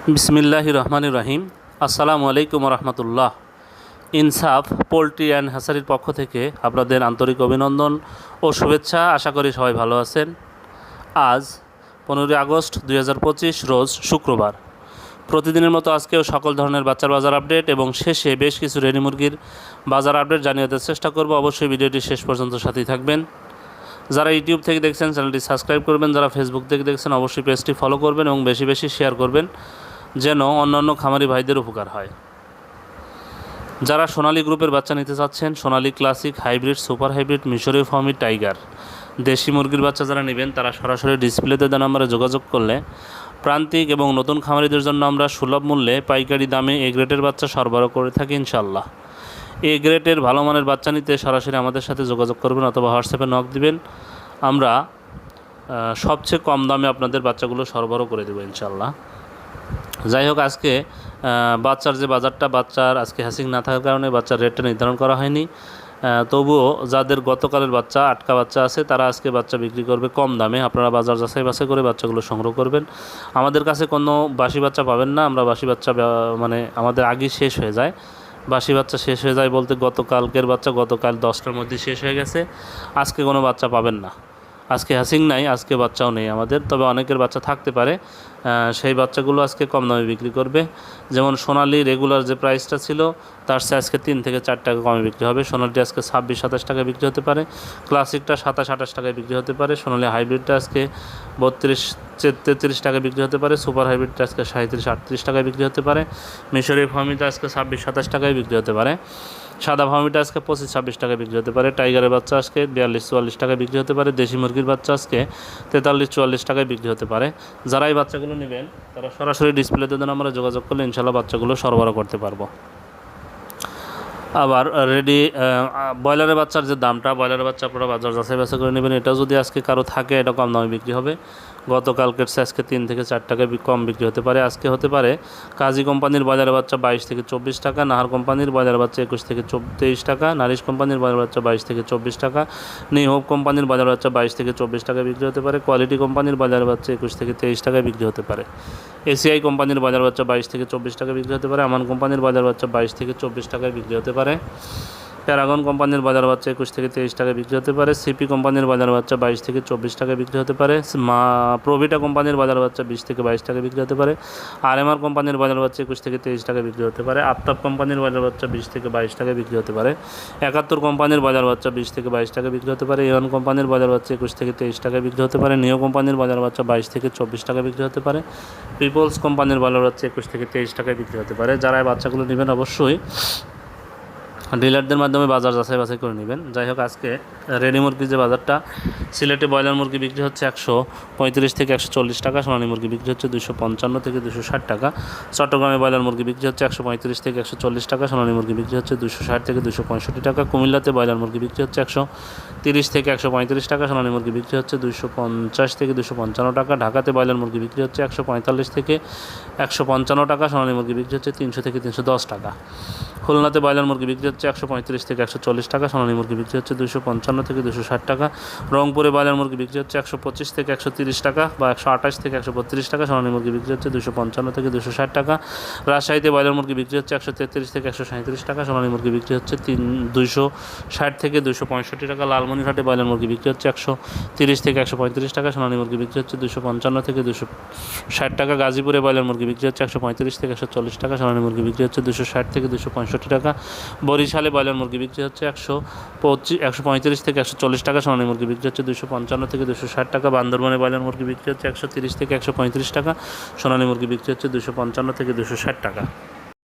বিসমিল্লাহির রহমানির রহিম। আসসালামু আলাইকুম রহমতুল্লাহ। ইনসাফ পোলট্রি অ্যান্ড হ্যাচারির পক্ষ থেকে আপনাদের আন্তরিক অভিনন্দন ও শুভেচ্ছা। আশা করি সবাই ভালো আছেন। আজ 15 আগস্ট 2025 রোজ শুক্রবার। প্রতিদিনের মতো আজকেও সকল ধরনের বাচ্চার বাজার আপডেট এবং শেষে বেশ কিছু রেডি মুরগির বাজার আপডেট জানিয়ে দেওয়ার চেষ্টা করব। অবশ্যই ভিডিওটি শেষ পর্যন্ত সাথেই থাকবেন। যারা ইউটিউব থেকে দেখছেন চ্যানেলটি সাবস্ক্রাইব করবেন, যারা ফেসবুক থেকে দেখছেন অবশ্যই পেজটি ফলো করবেন এবং বেশি বেশি শেয়ার করবেন যেন অন্যান্য খামারি ভাইদের উপকার হয়। যারা সোনালী গ্রুপের বাচ্চা নিতে চাচ্ছেন, সোনালী ক্লাসিক, হাইব্রিড, সুপার হাইব্রিড, মিশরীয় ফার্মি, টাইগার, দেশি মুরগির বাচ্চা যারা নেবেন তারা সরাসরি ডিসপ্লেতে দেওয়া নম্বরে যোগাযোগ করলে প্রান্তিক এবং নতুন খামারিদের জন্য আমরা সুলভ মূল্যে পাইকারি দামে এ গ্রেডের বাচ্চা সরবরাহ করে থাকি ইনশাল্লাহ। এ গ্রেডের ভালো মানের বাচ্চা নিতে সরাসরি আমাদের সাথে যোগাযোগ করবেন অথবা হোয়াটসঅ্যাপে নক দিবেন। আমরা সবচেয়ে কম দামে আপনাদের বাচ্চাগুলো সরবরাহ করে দেবো ইনশাল্লাহ। যাই হোক, আজকে বাচ্চার যে বাজারটা, বাচ্চার আজকে হ্যাসিং না থাকার কারণে বাচ্চার রেটটা নির্ধারণ করা হয়নি। তবুও যাদের গতকালের বাচ্চা, আটকা বাচ্চা আছে, তারা আজকে বাচ্চা বিক্রি করবে কম দামে। আপনারা বাজার যাচাই বাছাই করে বাচ্চাগুলো সংগ্রহ করবেন। আমাদের কাছে কোনো বাসি বাচ্চা পাবেন না। আমরা বাসি বাচ্চা মানে আমাদের আগেই শেষ হয়ে যায়। বাসি বাচ্চা শেষ হয়ে যায় বলতে গতকালকের বাচ্চা গতকাল 10টার মধ্যে শেষ হয়ে গেছে। আজকে কোনো বাচ্চা পাবেন না। আজকে হ্যাসিং নাই, আজকে বাচ্চাও নেই আমাদের। তবে অনেকের বাচ্চা থাকতে পারে, সেই বাচ্চাগুলো আজকে কম দামে বিক্রি করবে। যেমন সোনালি রেগুলার যে প্রাইসটা ছিল তার চেয়ে আজকে 3 থেকে 4 টাকা কমে বিক্রি হবে। সোনালিটি আজকে 26-27 টাকায় বিক্রি হতে পারে, ক্লাসিকটা 27-28 টাকায় বিক্রি হতে পারে, সোনালি হাইব্রিডটা আজকে 32-33 টাকায় বিক্রি হতে পারে, সুপার হাইব্রিডটা আজকে 37-38 টাকায় বিক্রি হতে পারে, মিশরীয় ফার্মিটা আজকে 26-27 টাকায় বিক্রি হতে পারে, সাদা ফার্মিটা আজকে 25-26 টাকায় বিক্রি হতে পারে, টাইগারের বাচ্চা আজকে 42-44 টাকায় বিক্রি হতে পারে, দেশি মুরগির বাচ্চা আজকে 43-44 টাকায় বিক্রি হতে পারে। যারা এই বাচ্চাগুলো নেবেন তারা সরাসরি ডিসপ্লেতে দেন আমরা যোগাযোগ করলে ইনশাল্লাহ বাচ্চাগুলো সরবরাহ করতে পারবো। আবার রেডি ব্রয়লারের বাচ্চার যে দামটা, ব্রয়লারের বাচ্চা আপনারা বাজার যাচাই বাছাই করে নেবেন। এটা যদি আজকে কারো থাকে এটা কম দামে বিক্রি হবে। গতকালকের চেয়ে আজকে 3 থেকে 4 টাকায় কম বিক্রি হতে পারে। আজকে হতে পারে কাজী কোম্পানির ব্রয়লারের বাচ্চা 22 থেকে 24 টাকা, নাহার কোম্পানির ব্রয়লারের বাচ্চা 21 থেকে 23 টাকা, নারিশ কোম্পানির ব্রয়লারের বাচ্চা 22 থেকে 24 টাকা, নিউ হোপ কোম্পানির ব্রয়লারের বাচ্চা 22 থেকে 24 টাকায় বিক্রি হতে পারে, কোয়ালিটি কোম্পানির ব্রয়লারের বাচ্চা 21 থেকে 23 টাকায় বিক্রি হতে পারে, এসিআই কোম্পানির ব্রয়লার বাচ্চা 22 থেকে 24 টাকায় বিক্রি হতে পারে, আমান কোম্পানির ব্রয়লার বাচ্চা 22 থেকে 24 টাকায় বিক্রি হতে পারে, প্যারাগন কোম্পানির বাজার বাচ্চা 21 থেকে 23 টাকায় বিক্রি হতে পারে, সিপি কোম্পানির বাজার বাচ্চা 22 থেকে 24 টাকায় বিক্রি হতে পারে, প্রভিটা কোম্পানির বাজার বাচ্চা 20 থেকে 22 টাকায় বিক্রি হতে পারে, আরএমআর কোম্পানির বাজার বাচ্চা 21 থেকে 23 টাকায় বিক্রি হতে পারে, আফতাব কোম্পানির বাজার বাচ্চা 20 থেকে 22 টাকায় বিক্রি হতে পারে, 71 কোম্পানির বাজার বাচ্চা 20 থেকে 22 টাকায় বিক্রি হতে পারে, এওয়ান কোম্পানির বাজার বাচ্চা 21 থেকে 23 টাকায় বিক্রি হতে পারে, নিও কোম্পানির বাজার বাচ্চা 22 থেকে 24 টাকায় বিক্রি হতে পারে, পিপলস কোম্পানির বাজার বাচ্চা 21 থেকে 23 টাকায় বিক্রি হতে পারে। যারা এই বাচ্চাগুলো নেবেন অবশ্যই ডিলারদের মাধ্যমে বাজার যাচাই বাছাই করে নেবেন। যাই হোক, আজকে রেডি মুরগির যে বাজারটা, সিলেটে ব্রয়লার মুরগি বিক্রি হচ্ছে 135 থেকে 140 টাকা, সোনালী মুরগি বিক্রি হচ্ছে 255 থেকে 260 টাকা, চট্টগ্রামে ব্রয়লার মুরগি বিক্রি হচ্ছে 135 থেকে 140 টাকা, সোনালী মুরগি বিক্রি হচ্ছে 260 থেকে 265 টাকা, কুমিল্লাতে ব্রয়লার মুরগি বিক্রি হচ্ছে 130 থেকে 135 টাকা, সোনালী মুরগি বিক্রি হচ্ছে 250 থেকে 255 টাকা, ঢাকাতে ব্রয়লার মুরগি বিক্রি হচ্ছে 145 থেকে 155 টাকা, সোনালী মুরগি বিক্রি হচ্ছে 300 থেকে 310 টাকা, খুলনাতে ব্রয়লার মুরগি বিক্রি হচ্ছে 135 থেকে 140 টাকা, সোনালী মুরগি বিক্রি হচ্ছে 255 থেকে 260 টাকা, রংপুরে ব্রয়লার মুরগি বিক্রি হচ্ছে 125 থেকে 130 টাকা বা 128 থেকে 132 টাকা, সোনালী মুরগি বিক্রি হচ্ছে 255 থেকে 260 টাকা, রাজশাহীতে ব্রয়লার মুরগি বিক্রি হচ্ছে 133 থেকে 137 টাকা, সোনালী মুরগি বিক্রি হচ্ছে 260 থেকে 265 টাকা, লালমনিরহাটে ব্রয়লার মুরগি বিক্রি হচ্ছে 130 থেকে 135 টাকা, সোনালী মুরগি বিক্রি হচ্ছে 255 থেকে 260 টাকা, গাজীপুরে ব্রয়লার মুরগি বিক্রি হচ্ছে 135 থেকে 140 টাকা, সোনালী মুরগি বিক্রি হচ্ছে 260 থেকে 265 টাকা, বরিশালে ব্রয়লার মুরগি বিক্রি হচ্ছে 135 থেকে 140 টাকা, সোনালী মুরগি বিক্রি হচ্ছে 255 থেকে 260 টাকা, বান্দরবানে ব্রয়লার মুরগি বিক্রি হচ্ছে 130 থেকে 135 টাকা, সোনালী মুরগি বিক্রি হচ্ছে 255 থেকে 260 টাকা।